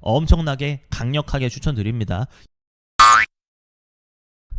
엄청나게 강력하게 추천드립니다.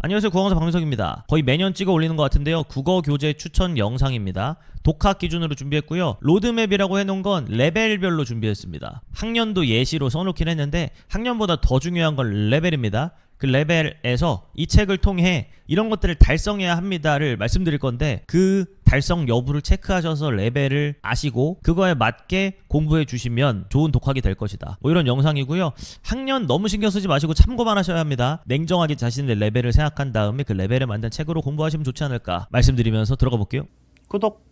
안녕하세요, 국어강사 박민석입니다. 거의 매년 찍어 올리는 것 같은데요, 국어 교재 추천 영상입니다. 독학 기준으로 준비했고요, 로드맵이라고 해놓은 건 레벨별로 준비했습니다. 학년도 예시로 써놓긴 했는데 학년보다 더 중요한 건 레벨입니다. 그 레벨에서 이 책을 통해 이런 것들을 달성해야 합니다를 말씀드릴 건데, 그 달성 여부를 체크하셔서 레벨을 아시고 그거에 맞게 공부해 주시면 좋은 독학이 될 것이다, 뭐 이런 영상이고요. 학년 너무 신경 쓰지 마시고 참고만 하셔야 합니다. 냉정하게 자신의 레벨을 생각한 다음에 그 레벨에 맞는 책으로 공부하시면 좋지 않을까 말씀드리면서 들어가 볼게요. 구독,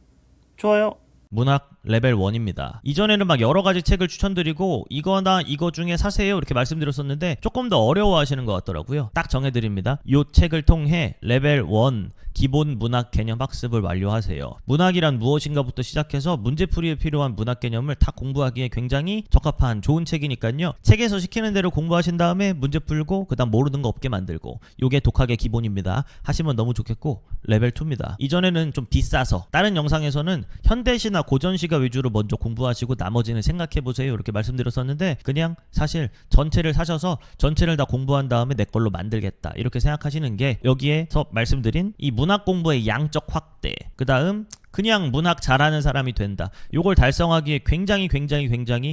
좋아요. 문학 레벨 1입니다. 이전에는 막 여러가지 책을 추천드리고 이거나 이거 중에 사세요 이렇게 말씀드렸었는데 조금 더 어려워하시는 것 같더라고요. 딱 정해드립니다. 이 책을 통해 레벨 1 기본 문학 개념 학습을 완료하세요. 문학이란 무엇인가부터 시작해서 문제풀이에 필요한 문학 개념을 다 공부하기에 굉장히 적합한 좋은 책이니까요. 책에서 시키는 대로 공부하신 다음에 문제 풀고 그 다음 모르는 거 없게 만들고, 요게 독학의 기본입니다. 하시면 너무 좋겠고, 레벨 2입니다. 이전에는 좀 비싸서 다른 영상에서는 현대시나 고전시가 위주로 먼저 공부하시고 나머지는 생각해보세요 이렇게 말씀드렸었는데, 그냥 사실 전체를 사셔서 전체를 다 공부한 다음에 내 걸로 만들겠다 이렇게 생각하시는 게, 여기에서 말씀드린 이 문학 공부의 양적 확대, 그 다음 그냥 문학 잘하는 사람이 된다, 요걸 달성하기에 굉장히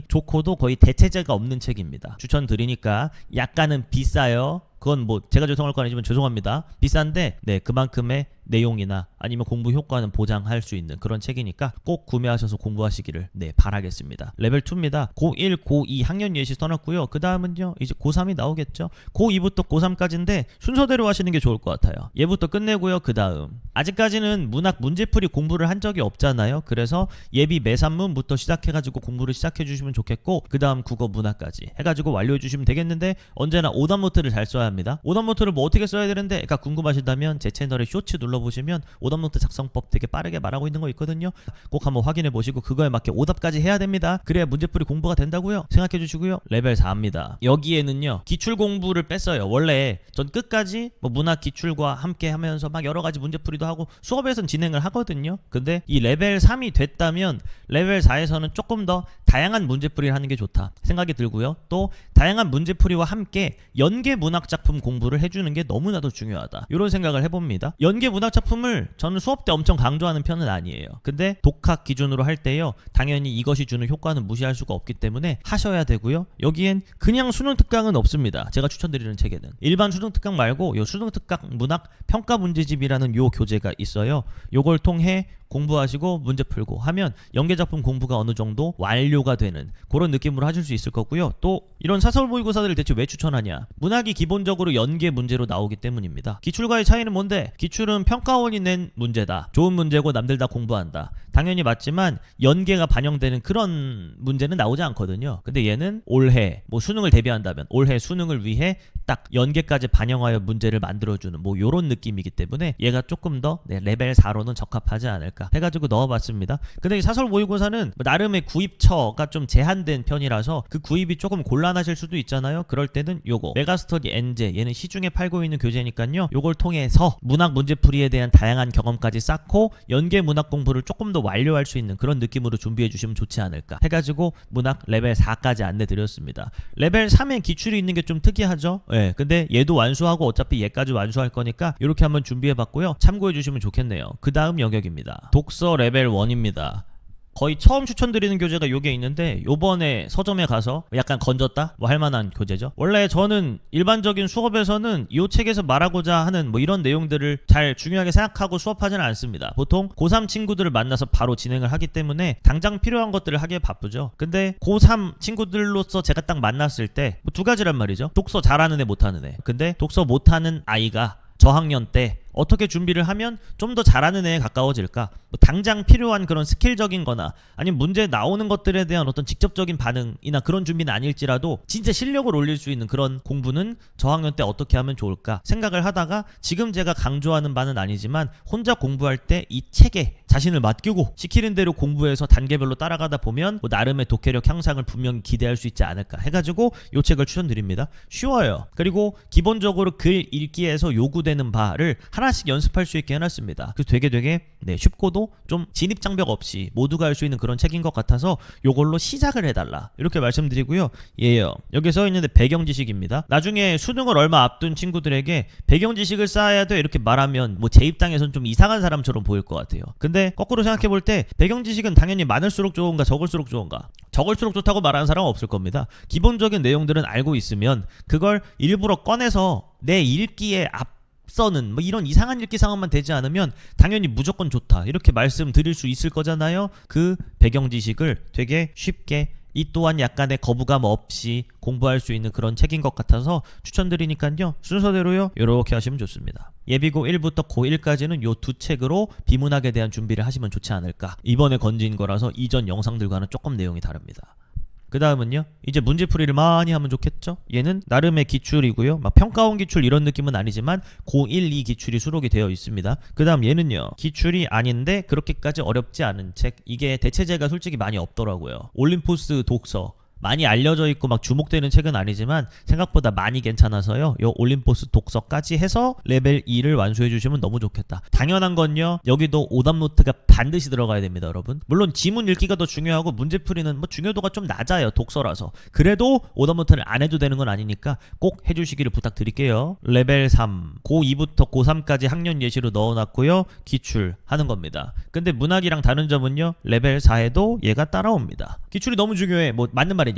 좋고도 거의 대체제가 없는 책입니다. 추천드리니까. 약간은 비싸요. 그건 뭐 제가 죄송할 거 아니지만 죄송합니다. 비싼데 네, 그만큼의 내용이나 아니면 공부 효과는 보장할 수 있는 그런 책이니까 꼭 구매하셔서 공부하시기를 바라겠습니다. 레벨 2입니다. 고1, 고2 학년 예시 써놨고요. 그 다음은요, 이제 고3이 나오겠죠. 고2부터 고3까지인데 순서대로 하시는 게 좋을 것 같아요. 얘부터 끝내고요. 그 다음 아직까지는 문학 문제풀이 공부를 한 적이 없잖아요. 그래서 예비 매산문부터 시작해가지고 공부를 시작해주시면 좋겠고, 그 다음 국어 문학까지 해가지고 완료해주시면 되겠는데, 언제나 오답노트를 잘 써야 합니다. 오답노트를 뭐 어떻게 써야 되는데 그러니까 궁금하시다면 제 채널에 쇼츠 눌러보시면 오답노트 작성법 되게 빠르게 말하고 있는 거 있거든요. 꼭 한번 확인해 보시고 그거에 맞게 오답까지 해야 됩니다. 그래야 문제풀이 공부가 된다고요. 생각해 주시고요. 레벨 4입니다. 여기에는요, 기출 공부를 뺐어요. 원래 전 끝까지 뭐 문학 기출과 함께 하면서 막 여러 가지 문제풀이도 하고 수업에선 진행을 하거든요. 근데 이 레벨 3이 됐다면 레벨 4에서는 조금 더 다양한 문제풀이를 하는 게 좋다 생각이 들고요. 또 다양한 문제풀이와 함께 연계 문학 작품 공부를 해주는 게 너무나도 중요하다, 이런 생각을 해봅니다. 연계 문학 작품을 저는 수업 때 엄청 강조하는 편은 아니에요. 근데 독학 기준으로 할 때요, 당연히 이것이 주는 효과는 무시할 수가 없기 때문에 하셔야 되고요. 여기엔 그냥 수능 특강은 없습니다. 제가 추천드리는 책에는 일반 수능 특강 말고 요 수능 특강 문학 평가 문제집이라는 요 교재가 있어요. 요걸 통해 공부하시고 문제 풀고 하면 연계작품 공부가 어느 정도 완료가 되는 그런 느낌으로 하실 수 있을 거고요. 또 이런 사설 모의고사들을 대체 왜 추천하냐? 문학이 기본적으로 연계 문제로 나오기 때문입니다. 기출과의 차이는 뭔데? 기출은 평가원이 낸 문제다, 좋은 문제고 남들 다 공부한다, 당연히 맞지만 연계가 반영되는 그런 문제는 나오지 않거든요. 근데 얘는 올해 뭐 수능을 대비한다면 올해 수능을 위해 딱 연계까지 반영하여 문제를 만들어주는 뭐 요런 느낌이기 때문에 얘가 조금 더 레벨 4로는 적합하지 않을까 해가지고 넣어봤습니다. 근데 이 사설 모의고사는 나름의 구입처가 좀 제한된 편이라서 그 구입이 조금 곤란하실 수도 있잖아요. 그럴 때는 요거 메가스터디 엔제, 얘는 시중에 팔고 있는 교재니까요, 요걸 통해서 문학 문제풀이에 대한 다양한 경험까지 쌓고 연계 문학 공부를 조금 더 완료할 수 있는 그런 느낌으로 준비해 주시면 좋지 않을까 해가지고 문학 레벨 4까지 안내드렸습니다. 레벨 3에 기출이 있는 게 좀 특이하죠. 근데 얘도 완수하고 어차피 얘까지 완수할 거니까 이렇게 한번 준비해봤고요. 참고해 주시면 좋겠네요. 그 다음 영역입니다. 독서 레벨 1입니다. 거의 처음 추천드리는 교재가 요게 있는데, 요번에 서점에 가서 약간 건졌다? 뭐 할만한 교재죠. 원래 저는 일반적인 수업에서는 이 책에서 말하고자 하는 뭐 이런 내용들을 잘 중요하게 생각하고 수업하지는 않습니다. 보통 고3 친구들을 만나서 바로 진행을 하기 때문에 당장 필요한 것들을 하기에 바쁘죠. 근데 고3 친구들로서 제가 딱 만났을 때 뭐 두 가지란 말이죠. 독서 잘하는 애 못하는 애. 근데 독서 못하는 아이가 저학년 때 어떻게 준비를 하면 좀 더 잘하는 애에 가까워질까? 뭐 당장 필요한 그런 스킬적인 거나 아니면 문제 나오는 것들에 대한 어떤 직접적인 반응이나 그런 준비는 아닐지라도 진짜 실력을 올릴 수 있는 그런 공부는 저학년 때 어떻게 하면 좋을까 생각을 하다가, 지금 제가 강조하는 바는 아니지만 혼자 공부할 때 이 책에 자신을 맡기고 시키는 대로 공부해서 단계별로 따라가다 보면 뭐 나름의 독해력 향상을 분명히 기대할 수 있지 않을까 해가지고 이 책을 추천드립니다. 쉬워요. 그리고 기본적으로 글 읽기에서 요구되는 바를 하나씩 연습할 수 있게 해놨습니다. 그래서 되게 쉽고도 좀 진입장벽 없이 모두가 할 수 있는 그런 책인 것 같아서 요걸로 시작을 해달라 이렇게 말씀드리고요. 예요. 여기 써 있는데 배경 지식입니다. 나중에 수능을 얼마 앞둔 친구들에게 배경 지식을 쌓아야 돼 이렇게 말하면 뭐 제 입장에선 좀 이상한 사람처럼 보일 것 같아요. 근데 거꾸로 생각해 볼 때 배경 지식은 당연히 많을수록 좋은가 적을수록 좋은가? 적을수록 좋다고 말하는 사람은 없을 겁니다. 기본적인 내용들은 알고 있으면 그걸 일부러 꺼내서 내 읽기에 앞서는 뭐 이런 이상한 읽기 상황만 되지 않으면 당연히 무조건 좋다 이렇게 말씀드릴 수 있을 거잖아요. 그 배경 지식을 되게 쉽게 이 또한 약간의 거부감 없이 공부할 수 있는 그런 책인 것 같아서 추천드리니까요. 순서대로요. 이렇게 하시면 좋습니다. 예비고 1부터 고1까지는 요 두 책으로 비문학에 대한 준비를 하시면 좋지 않을까. 이번에 건진 거라서 이전 영상들과는 조금 내용이 다릅니다. 그 다음은요. 이제 문제풀이를 많이 하면 좋겠죠. 얘는 나름의 기출이고요. 막 평가원 기출 이런 느낌은 아니지만 고1, 2 기출이 수록이 되어 있습니다. 그 다음 얘는요. 기출이 아닌데 그렇게까지 어렵지 않은 책. 이게 대체제가 솔직히 많이 없더라고요. 올림포스 독서. 많이 알려져 있고 막 주목되는 책은 아니지만 생각보다 많이 괜찮아서요. 요 올림포스 독서까지 해서 레벨 2를 완수해 주시면 너무 좋겠다. 당연한 건요. 여기도 오답 노트가 반드시 들어가야 됩니다, 여러분. 물론 지문 읽기가 더 중요하고 문제풀이는 뭐 중요도가 좀 낮아요, 독서라서. 그래도 오답 노트를 안 해도 되는 건 아니니까 꼭 해주시기를 부탁드릴게요. 레벨 3, 고2부터 고3까지 학년 예시로 넣어놨고요. 기출하는 겁니다. 근데 문학이랑 다른 점은요. 레벨 4에도 얘가 따라옵니다. 기출이 너무 중요해. 뭐 맞는 말이니까요.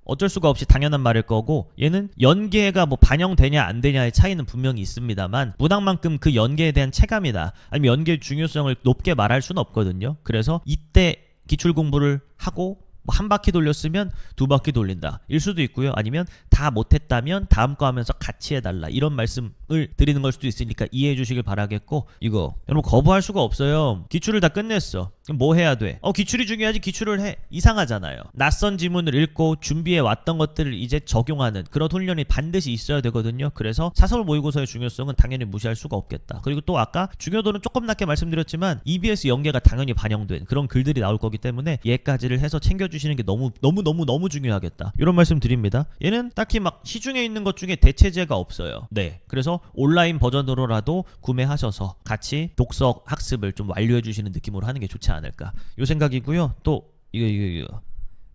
어쩔 수가 없이 당연한 말일 거고 얘는 연계가 뭐 반영되냐 안 되냐의 차이는 분명히 있습니다만 문학만큼 그 연계에 대한 체감이나 아니면 연계의 중요성을 높게 말할 수는 없거든요. 그래서 이때 기출 공부를 하고 한 바퀴 돌렸으면 두 바퀴 돌린다 일 수도 있고요. 아니면 다 못했다면 다음 거 하면서 같이 해달라 이런 말씀을 드리는 걸 수도 있으니까 이해해 주시길 바라겠고 이거 여러분 거부할 수가 없어요. 기출을 다 끝냈어. 그럼 뭐 해야 돼? 기출이 중요하지 기출을 해. 이상하잖아요. 낯선 지문을 읽고 준비해 왔던 것들을 이제 적용하는 그런 훈련이 반드시 있어야 되거든요. 그래서 사설 모의고사의 중요성은 당연히 무시할 수가 없겠다. 그리고 또 아까 중요도는 조금 낮게 말씀드렸지만 EBS 연계가 당연히 반영된 그런 글들이 나올 거기 때문에 얘까지를 해서 챙겨주시는 게 너무 중요하겠다. 이런 말씀 드립니다. 얘는 딱히 막 시중에 있는 것 중에 대체제가 없어요. 네. 그래서 온라인 버전으로라도 구매하셔서 같이 독서 학습을 좀 완료해 주시는 느낌으로 하는 게 좋지 않을까. 요 생각이고요. 또 이거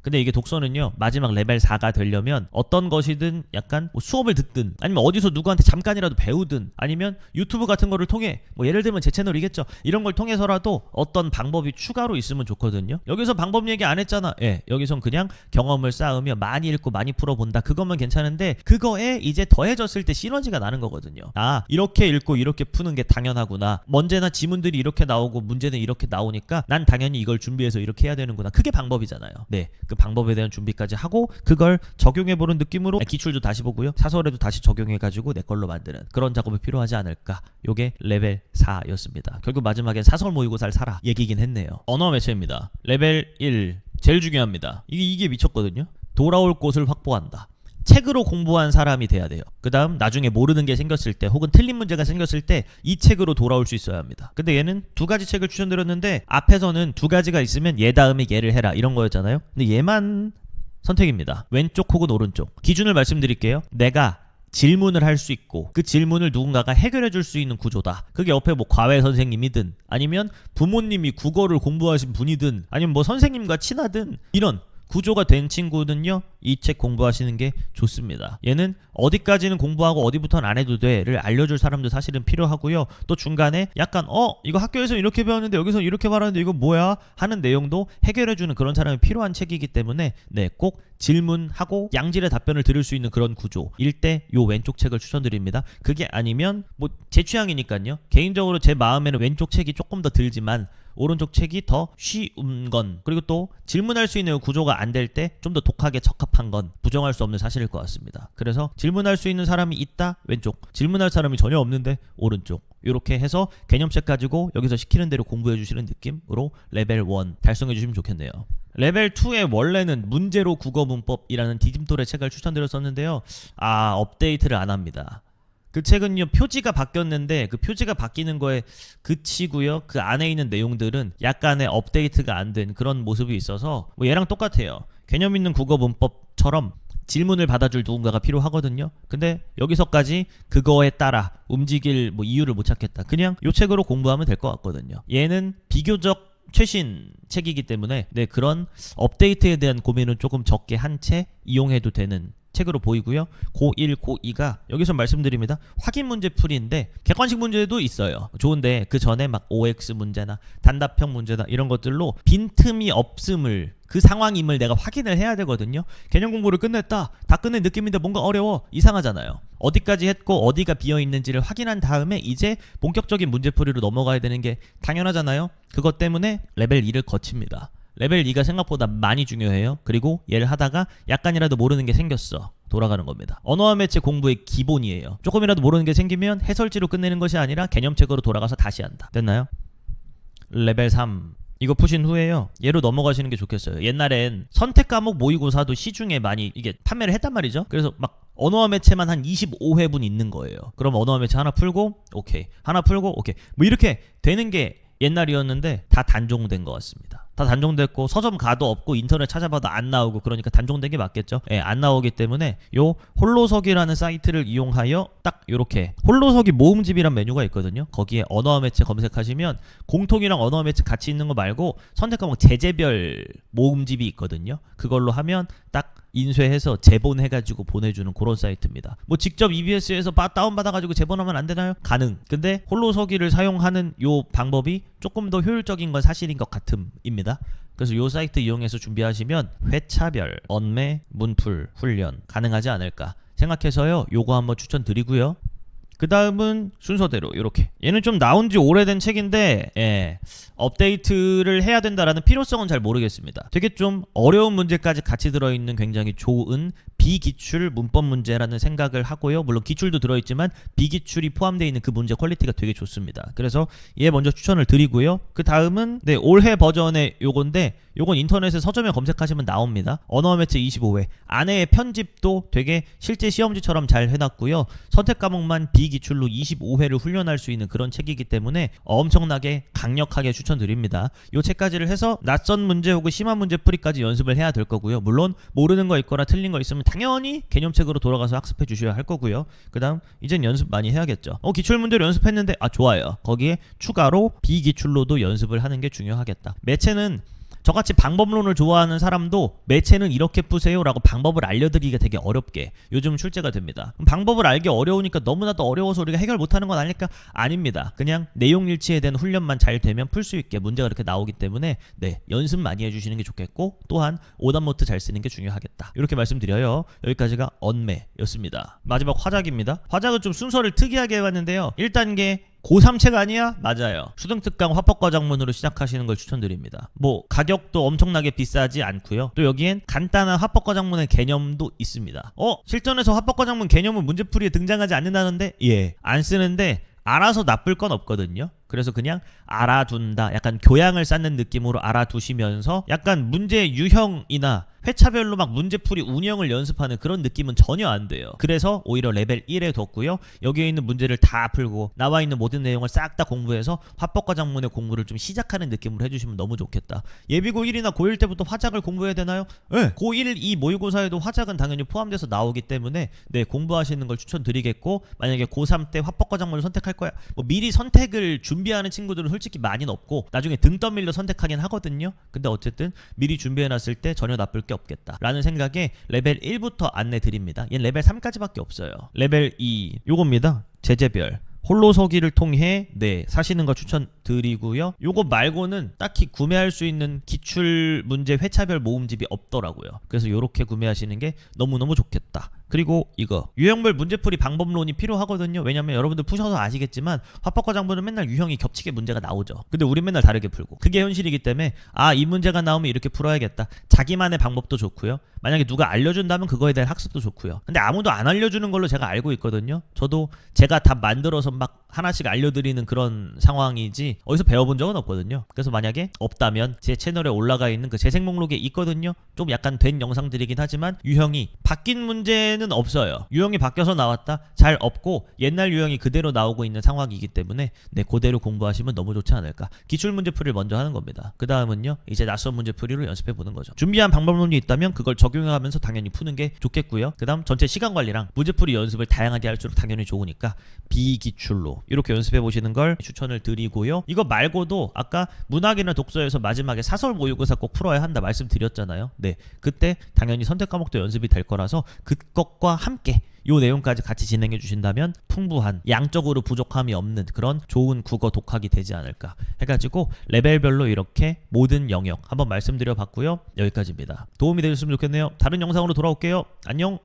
근데 이게 독서는요 마지막 레벨 4가 되려면 어떤 것이든 약간 뭐 수업을 듣든 아니면 어디서 누구한테 잠깐이라도 배우든 아니면 유튜브 같은 거를 통해 뭐 예를 들면 제 채널이겠죠. 이런 걸 통해서라도 어떤 방법이 추가로 있으면 좋거든요. 여기서 방법 얘기 안 했잖아. 예, 여기선 그냥 경험을 쌓으며 많이 읽고 많이 풀어본다. 그것만 괜찮은데 그거에 이제 더해졌을 때 시너지가 나는 거거든요. 아, 이렇게 읽고 이렇게 푸는 게 당연하구나. 언제나 지문들이 이렇게 나오고 문제는 이렇게 나오니까 난 당연히 이걸 준비해서 이렇게 해야 되는구나. 그게 방법이잖아요. 네. 그 방법에 대한 준비까지 하고 그걸 적용해보는 느낌으로 기출도 다시 보고요. 사설에도 다시 적용해가지고 내 걸로 만드는 그런 작업이 필요하지 않을까. 요게 레벨 4였습니다. 결국 마지막엔 사설 모의고사를 사라 얘기긴 했네요. 언어 매체입니다. 레벨 1 제일 중요합니다. 이게 미쳤거든요. 돌아올 곳을 확보한다. 책으로 공부한 사람이 돼야 돼요. 그 다음 나중에 모르는 게 생겼을 때 혹은 틀린 문제가 생겼을 때 이 책으로 돌아올 수 있어야 합니다. 근데 얘는 두 가지 책을 추천드렸는데 앞에서는 두 가지가 있으면 얘 다음에 얘를 해라 이런 거였잖아요. 근데 얘만 선택입니다. 왼쪽 혹은 오른쪽. 기준을 말씀드릴게요. 내가 질문을 할 수 있고 그 질문을 누군가가 해결해 줄 수 있는 구조다. 그게 옆에 뭐 과외 선생님이든 아니면 부모님이 국어를 공부하신 분이든 아니면 뭐 선생님과 친하든 이런 구조가 된 친구는요 이 책 공부하시는 게 좋습니다. 얘는 어디까지는 공부하고 어디부터는 안 해도 돼를 알려줄 사람도 사실은 필요하고요. 또 중간에 약간 이거 학교에서 이렇게 배웠는데 여기서 이렇게 말하는데 이거 뭐야 하는 내용도 해결해주는 그런 사람이 필요한 책이기 때문에 네, 꼭 질문하고 양질의 답변을 들을 수 있는 그런 구조일 때 요 왼쪽 책을 추천드립니다. 그게 아니면 뭐 제 취향이니까요. 개인적으로 제 마음에는 왼쪽 책이 조금 더 들지만 오른쪽 책이 더 쉬운 건 그리고 또 질문할 수 있는 구조가 안 될 때 좀 더 독하게 적합한 건 부정할 수 없는 사실일 것 같습니다. 그래서 질문할 수 있는 사람이 있다 왼쪽, 질문할 사람이 전혀 없는데 오른쪽. 이렇게 해서 개념책 가지고 여기서 시키는 대로 공부해 주시는 느낌으로 레벨 1 달성해 주시면 좋겠네요. 레벨 2의 원래는 문제로 국어 문법이라는 디딤돌의 책을 추천드렸었는데요. 업데이트를 안 합니다. 그 책은요 표지가 바뀌었는데 그 표지가 바뀌는 거에 그치고요. 그 안에 있는 내용들은 약간의 업데이트가 안 된 그런 모습이 있어서 뭐 얘랑 똑같아요. 개념 있는 국어 문법처럼 질문을 받아줄 누군가가 필요하거든요. 근데 여기서까지 그거에 따라 움직일 뭐 이유를 못 찾겠다. 그냥 요 책으로 공부하면 될 것 같거든요. 얘는 비교적 최신 책이기 때문에 네, 그런 업데이트에 대한 고민은 조금 적게 한 채 이용해도 되는 책으로 보이고요. 고1, 고2가 여기서 말씀드립니다. 확인 문제 풀이인데 객관식 문제도 있어요. 좋은데 그 전에 막 OX 문제나 단답형 문제나 이런 것들로 빈틈이 없음을 그 상황임을 내가 확인을 해야 되거든요. 개념 공부를 끝냈다. 다 끝낸 느낌인데 뭔가 어려워. 이상하잖아요. 어디까지 했고 어디가 비어있는지를 확인한 다음에 이제 본격적인 문제풀이로 넘어가야 되는 게 당연하잖아요. 그것 때문에 레벨 2를 거칩니다. 레벨 2가 생각보다 많이 중요해요. 그리고 얘를 하다가 약간이라도 모르는 게 생겼어. 돌아가는 겁니다. 언어와 매체 공부의 기본이에요. 조금이라도 모르는 게 생기면 해설지로 끝내는 것이 아니라 개념책으로 돌아가서 다시 한다. 됐나요? 레벨 3 이거 푸신 후에요. 얘로 넘어가시는 게 좋겠어요. 옛날엔 선택 과목 모의고사도 시중에 많이 이게 판매를 했단 말이죠. 그래서 막 언어와 매체만 한 25회분 있는 거예요. 그럼 언어와 매체 하나 풀고 오케이, 하나 풀고 오케이, 뭐 이렇게 되는 게 옛날이었는데 다 단종된 것 같습니다. 다 단종됐고 서점 가도 없고 인터넷 찾아봐도 안 나오고 그러니까 단종된 게 맞겠죠. 예, 안 나오기 때문에 요 홀로서기라는 사이트를 이용하여 딱 요렇게 홀로서기 모음집이란 메뉴가 있거든요. 거기에 언어와 매체 검색하시면 공통이랑 언어와 매체 같이 있는 거 말고 선택 과목 제재별 모음집이 있거든요. 그걸로 하면 딱 인쇄해서 재본해가지고 보내주는 그런 사이트입니다. 뭐 직접 EBS에서 다운받아가지고 재본하면 안 되나요? 가능. 근데 홀로서기를 사용하는 요 방법이 조금 더 효율적인 건 사실인 것 같음입니다. 그래서 요 사이트 이용해서 준비하시면 회차별, 언매, 문풀, 훈련 가능하지 않을까 생각해서요. 요거 한번 추천드리고요. 그 다음은 순서대로 이렇게 얘는 좀 나온 지 오래된 책인데 예, 업데이트를 해야 된다라는 필요성은 잘 모르겠습니다. 되게 좀 어려운 문제까지 같이 들어있는 굉장히 좋은 비기출 문법 문제라는 생각을 하고요. 물론 기출도 들어있지만 비기출이 포함되어 있는 그 문제 퀄리티가 되게 좋습니다. 그래서 얘 먼저 추천을 드리고요. 그 다음은 네, 올해 버전의 요건데 요건 인터넷에 서점에 검색하시면 나옵니다. 언어 매체 25회 안에 편집도 되게 실제 시험지처럼 잘 해놨고요. 선택 과목만 비기출로 25회를 훈련할 수 있는 그런 책이기 때문에 엄청나게 강력하게 추천드립니다. 요 책까지를 해서 낯선 문제 혹은 심한 문제 풀이까지 연습을 해야 될 거고요. 물론 모르는 거 있거나 틀린 거 있으면 당연히 개념책으로 돌아가서 학습해 주셔야 할 거고요. 그 다음 이젠 연습 많이 해야겠죠. 기출문제로 연습했는데 좋아요. 거기에 추가로 비기출로도 연습을 하는 게 중요하겠다. 매체는 저같이 방법론을 좋아하는 사람도 매체는 이렇게 푸세요 라고 방법을 알려드리기가 되게 어렵게 요즘 출제가 됩니다. 방법을 알기 어려우니까 너무나도 어려워서 우리가 해결 못하는 건 아닐까? 아닙니다. 그냥 내용 일치에 대한 훈련만 잘 되면 풀 수 있게 문제가 이렇게 나오기 때문에 네, 연습 많이 해주시는 게 좋겠고 또한 오답노트 잘 쓰는 게 중요하겠다. 이렇게 말씀드려요. 여기까지가 언매였습니다. 마지막 화작입니다. 화작은 좀 순서를 특이하게 해봤는데요. 1단계 고3책 아니야? 맞아요. 수등특강 화법과정문으로 시작하시는 걸 추천드립니다. 뭐 가격도 엄청나게 비싸지 않고요. 또 여기엔 간단한 화법과정문의 개념도 있습니다. 실전에서 화법과정문 개념은 문제풀이에 등장하지 않는다는데 예, 안 쓰는데 알아서 나쁠 건 없거든요. 그래서 그냥 알아둔다, 약간 교양을 쌓는 느낌으로 알아두시면서 약간 문제 유형이나 회차별로 막 문제풀이 운영을 연습하는 그런 느낌은 전혀 안 돼요. 그래서 오히려 레벨 1에 뒀고요. 여기에 있는 문제를 다 풀고 나와 있는 모든 내용을 싹 다 공부해서 화법과정문의 공부를 좀 시작하는 느낌으로 해주시면 너무 좋겠다. 예비 고1이나 고1 때부터 화작을 공부해야 되나요? 네. 고1, 2 모의고사에도 화작은 당연히 포함돼서 나오기 때문에 네, 공부하시는 걸 추천드리겠고 만약에 고3 때 화법과정문을 선택할 거야 뭐 미리 선택을 준비하는 친구들은 솔직히 많이는 없고 나중에 등 떠밀려 선택하긴 하거든요. 근데 어쨌든 미리 준비해놨을 때 전혀 나쁠 게 없겠다 라는 생각에 레벨 1부터 안내 드립니다. 얘는 레벨 3까지밖에 없어요. 레벨 2 요겁니다. 제재별 홀로서기를 통해 네, 사시는 거 추천드리고요. 요거 말고는 딱히 구매할 수 있는 기출 문제 회차별 모음집이 없더라고요. 그래서 요렇게 구매하시는 게 너무너무 좋겠다. 그리고 이거 유형별 문제풀이 방법론이 필요하거든요. 왜냐면 여러분들 푸셔서 아시겠지만 화법과정문은 맨날 유형이 겹치게 문제가 나오죠. 근데 우린 맨날 다르게 풀고 그게 현실이기 때문에 이 문제가 나오면 이렇게 풀어야겠다. 자기만의 방법도 좋고요. 만약에 누가 알려준다면 그거에 대한 학습도 좋고요. 근데 아무도 안 알려주는 걸로 제가 알고 있거든요. 저도 제가 다 만들어서 막 하나씩 알려드리는 그런 상황이지 어디서 배워본 적은 없거든요. 그래서 만약에 없다면 제 채널에 올라가 있는 그 재생 목록에 있거든요. 좀 약간 된 영상들이긴 하지만 유형이 바뀐 문제는 없어요. 유형이 바뀌어서 나왔다? 잘 없고 옛날 유형이 그대로 나오고 있는 상황이기 때문에 네, 그대로 공부하시면 너무 좋지 않을까. 기출 문제풀이를 먼저 하는 겁니다. 그 다음은요 이제 낯선 문제풀이로 연습해 보는 거죠. 준비한 방법론이 있다면 그걸 적용하면서 당연히 푸는 게 좋겠고요. 그 다음 전체 시간 관리랑 문제풀이 연습을 다양하게 할수록 당연히 좋으니까 비기출로 이렇게 연습해 보시는 걸 추천을 드리고요. 이거 말고도 아까 문학이나 독서에서 마지막에 사설 모의고사 꼭 풀어야 한다 말씀드렸잖아요. 네, 그때 당연히 선택 과목도 연습이 될 거라서 그것과 함께 요 내용까지 같이 진행해 주신다면 풍부한, 양적으로 부족함이 없는 그런 좋은 국어 독학이 되지 않을까 해가지고 레벨별로 이렇게 모든 영역 한번 말씀드려 봤고요. 여기까지입니다. 도움이 되셨으면 좋겠네요. 다른 영상으로 돌아올게요. 안녕.